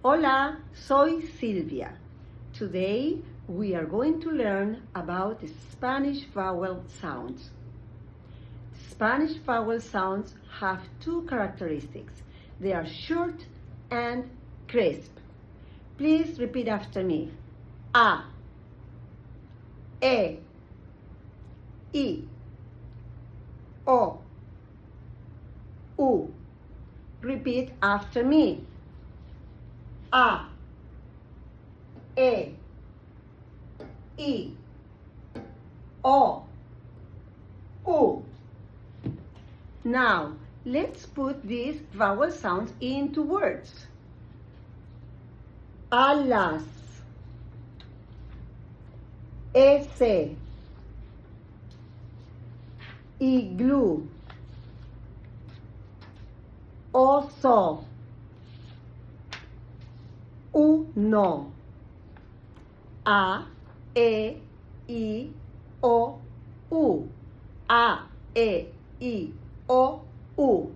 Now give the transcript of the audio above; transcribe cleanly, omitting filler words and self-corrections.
Hola, soy Silvia. Today we are going to learn about the Spanish vowel sounds. Spanish vowel sounds have two characteristics. They are short and crisp. Please repeat after me. A, E, I, O, U. Repeat after me. A, E, I, O, U. Now, let's put these vowel sounds into words. Alas, ese, iglú, oso, uno, a, e, I, o, u, a, e, I, o, u.